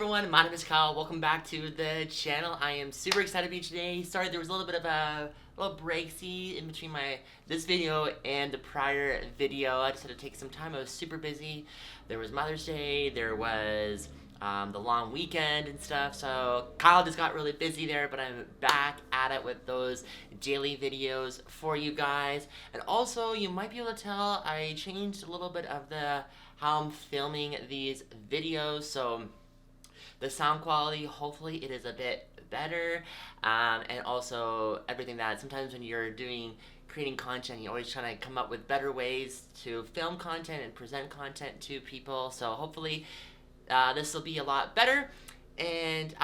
everyone, my name is Kyle. Welcome back to the channel. I am super excited to be today. Sorry, there was a little bit of a little breaksy in between this video and the prior video. I just had to take some time. I was super busy. There was Mother's Day, there was the long weekend and stuff, so Kyle just got really busy there, but I'm back at it with those daily videos for you guys. And also, you might be able to tell I changed a little bit of how I'm filming these videos, so the sound quality, hopefully it is a bit better, and also everything that sometimes when you're creating content, you're always trying to come up with better ways to film content and present content to people, so hopefully this will be a lot better. And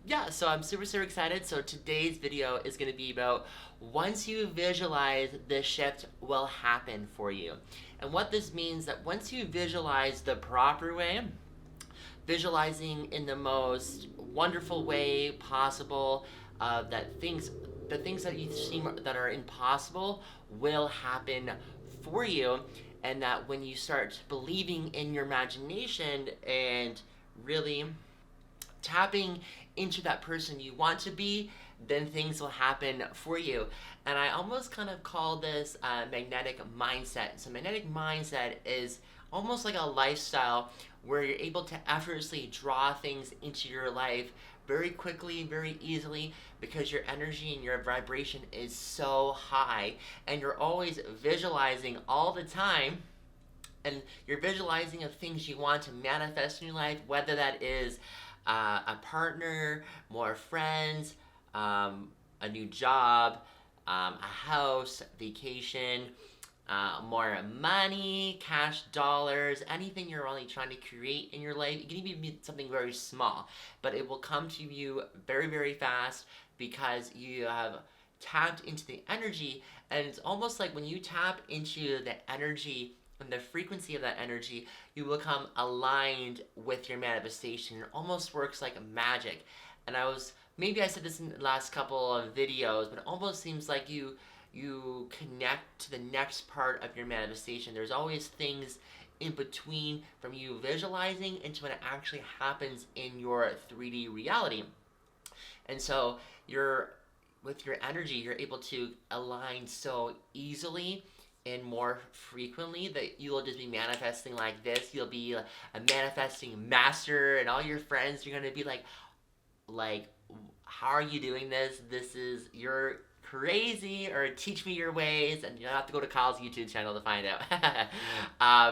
yeah, so I'm super excited. So today's video is going to be about once you visualize, the shift will happen for you. And what this means, that once you visualize the proper way, visualizing in the most wonderful way possible, the things that you seem that are impossible will happen for you, and that when you start believing in your imagination and really tapping into that person you want to be, then things will happen for you. And I almost kind of call this magnetic mindset. So magnetic mindset is almost like a lifestyle where you're able to effortlessly draw things into your life very quickly, very easily, because your energy and your vibration is so high, and you're always visualizing all the time, and you're visualizing of things you want to manifest in your life, whether that is a partner, more friends, a new job, a house, vacation, more money, cash, dollars, anything you're only trying to create in your life. It can even be something very small, but it will come to you very fast because you have tapped into the energy. And it's almost like when you tap into the energy and the frequency of that energy, you become aligned with your manifestation. It almost works like magic. And maybe I said this in the last couple of videos, but it almost seems like you connect to the next part of your manifestation. There's always things in between from you visualizing into when it actually happens in your 3D reality. And so with your energy, you're able to align so easily and more frequently that you will just be manifesting like this. You'll be a manifesting master, and all your friends are gonna be like, how are you doing this? You're crazy, or teach me your ways, and you'll have to go to Kyle's YouTube channel to find out.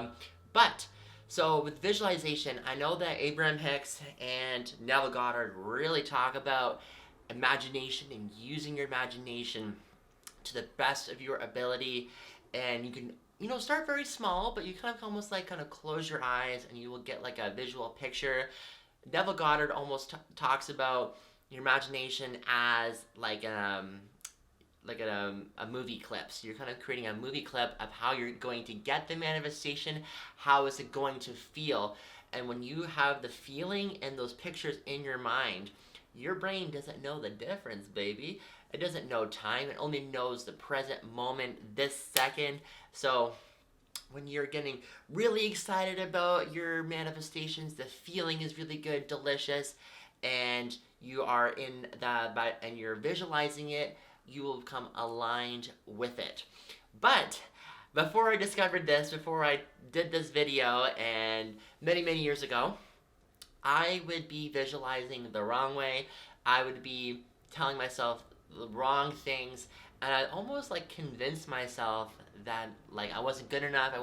So with visualization, I know that Abraham Hicks and Neville Goddard really talk about imagination and using your imagination to the best of your ability. And you can, start very small, but you kind of close your eyes and you will get like a visual picture. Neville Goddard almost talks about your imagination as like a movie clip. So you're kind of creating a movie clip of how you're going to get the manifestation, how is it going to feel. And when you have the feeling and those pictures in your mind, your brain doesn't know the difference, baby. It doesn't know time. It only knows the present moment, this second. So when you're getting really excited about your manifestations, the feeling is really good, delicious, and you are and you're visualizing it, you will become aligned with it. But before I discovered this, before I did this video, and many years ago, I would be visualizing the wrong way. I would be telling myself the wrong things, and I'd almost convince myself that I wasn't good enough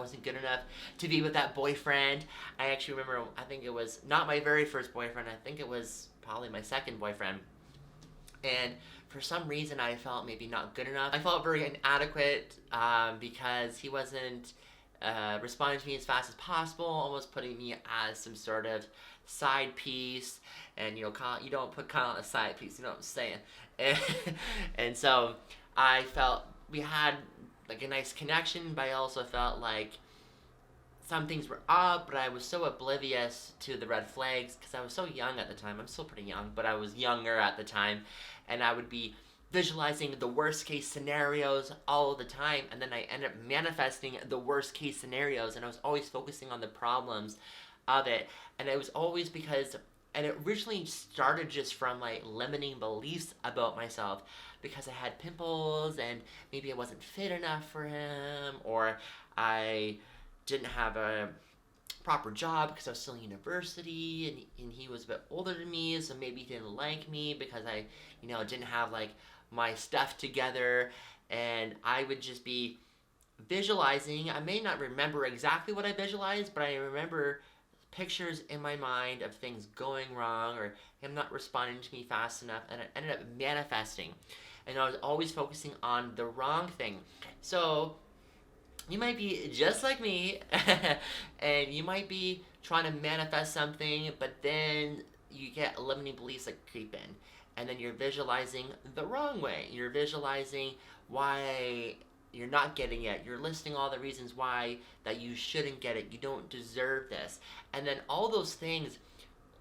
to be with that boyfriend. I actually remember, I think it was not my very first boyfriend, I think it was probably my second boyfriend. And for some reason, I felt maybe not good enough. I felt very inadequate because he wasn't responding to me as fast as possible, almost putting me as some sort of side piece. And you don't put Kyle on a side piece, you know what I'm saying? And so I felt we had a nice connection, but I also felt like some things were up, but I was so oblivious to the red flags because I was so young at the time. I'm still pretty young, but I was younger at the time, and I would be visualizing the worst case scenarios all the time, and then I ended up manifesting the worst case scenarios, and I was always focusing on the problems of it. And it was always because And it originally started just from like limiting beliefs about myself because I had pimples and maybe I wasn't fit enough for him, or I didn't have a proper job because I was still in university, and he was a bit older than me, so maybe he didn't like me because I, didn't have like my stuff together. And I would just be visualizing. I may not remember exactly what I visualized, but I remember pictures in my mind of things going wrong or him not responding to me fast enough, and it ended up manifesting. And I was always focusing on the wrong thing. So you might be just like me, and you might be trying to manifest something, but then you get limiting beliefs that creep in, and then you're visualizing the wrong way. You're visualizing why you're not getting it. You're listing all the reasons why that you shouldn't get it. You don't deserve this. And then all those things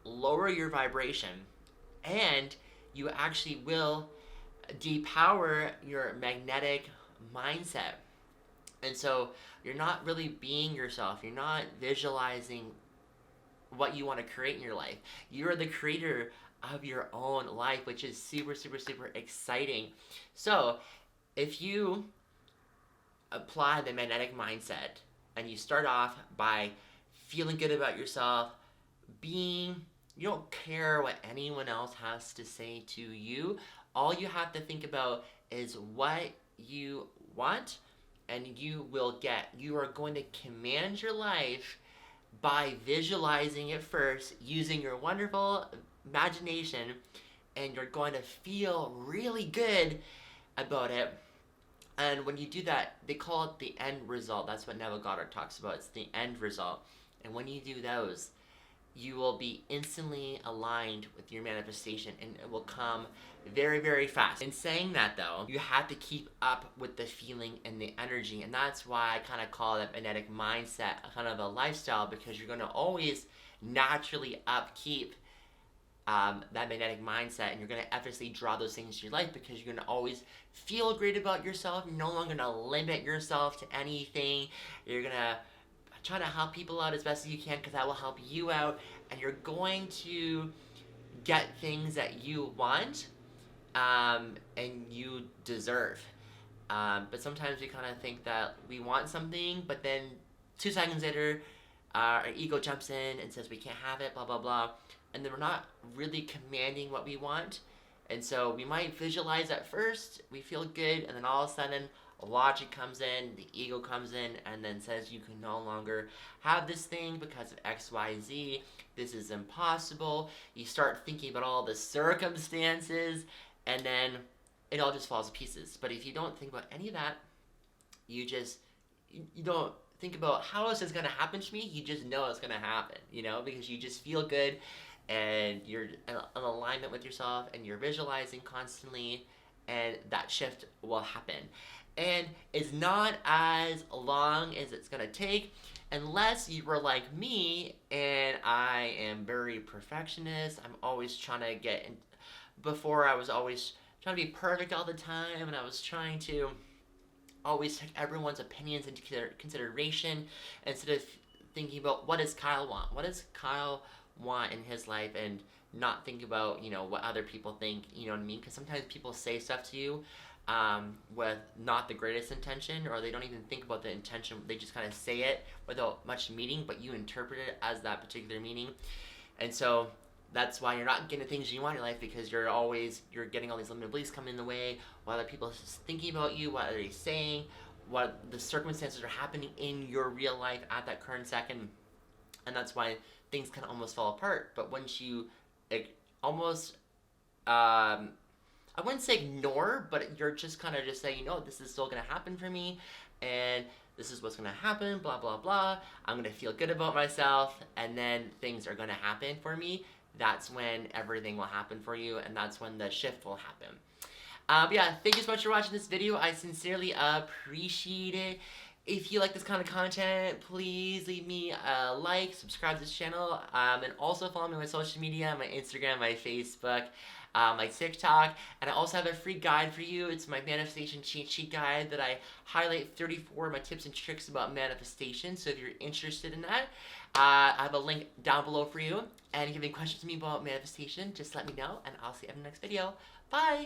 lower your vibration, and you actually will depower your magnetic mindset. And so you're not really being yourself. You're not visualizing what you want to create in your life. You're the creator of your own life, which is super, super, super exciting. So if you apply the magnetic mindset and you start off by feeling good about yourself, you don't care what anyone else has to say to you. All you have to think about is what you want, and you will get. You are going to command your life by visualizing it first, using your wonderful imagination, and you're going to feel really good about it. And when you do that, they call it the end result. That's what Neville Goddard talks about. It's the end result. And when you do those, you will be instantly aligned with your manifestation, and it will come very, very fast. In saying that though, you have to keep up with the feeling and the energy, and that's why I kind of call it magnetic mindset kind of a lifestyle, because you're going to always naturally upkeep that magnetic mindset, and you're going to effortlessly draw those things to your life because you're going to always feel great about yourself. You're no longer going to limit yourself to anything. You're going to try to help people out as best as you can because that will help you out, and you're going to get things that you want and you deserve. But sometimes we kind of think that we want something, but then 2 seconds later our ego jumps in and says we can't have it, blah blah blah, and then we're not really commanding what we want. And so we might visualize at first, we feel good, and then all of a sudden logic comes in, the ego comes in, and then says you can no longer have this thing because of XYZ. This is impossible. You start thinking about all the circumstances, and then it all just falls to pieces. But if you don't think about any of that, you don't think about how is this going to happen to me. You just know it's going to happen, because you just feel good, and you're in alignment with yourself, and you're visualizing constantly, and that shift will happen. And it's not as long as it's going to take, unless you were like me, and I am very perfectionist. I'm always trying to before I was always trying to be perfect all the time, and I was trying to always take everyone's opinions into consideration instead of thinking about what does Kyle want? What does Kyle want in his life, and not think about, what other people think, you know what I mean? Because sometimes people say stuff to you with not the greatest intention, or they don't even think about the intention. They just kind of say it without much meaning, but you interpret it as that particular meaning. And so that's why you're not getting the things you want in your life, because you're getting all these limited beliefs coming in the way, what other people are thinking about you, what are they saying, what the circumstances are happening in your real life at that current second. And that's why things can almost fall apart. But once you almost, I wouldn't say ignore, but you're just kind of just saying, this is still going to happen for me, and this is what's going to happen, blah, blah, blah. I'm going to feel good about myself, and then things are going to happen for me. That's when everything will happen for you, and that's when the shift will happen. But yeah, thank you so much for watching this video. I sincerely appreciate it. If you like this kind of content, please leave me a like, subscribe to this channel, and also follow me on my social media, my Instagram, my Facebook, my TikTok, and I also have a free guide for you. It's my manifestation cheat sheet guide that I highlight 34 of my tips and tricks about manifestation. So if you're interested in that, I have a link down below for you. And if you have any questions to me about manifestation, just let me know, and I'll see you in the next video. Bye!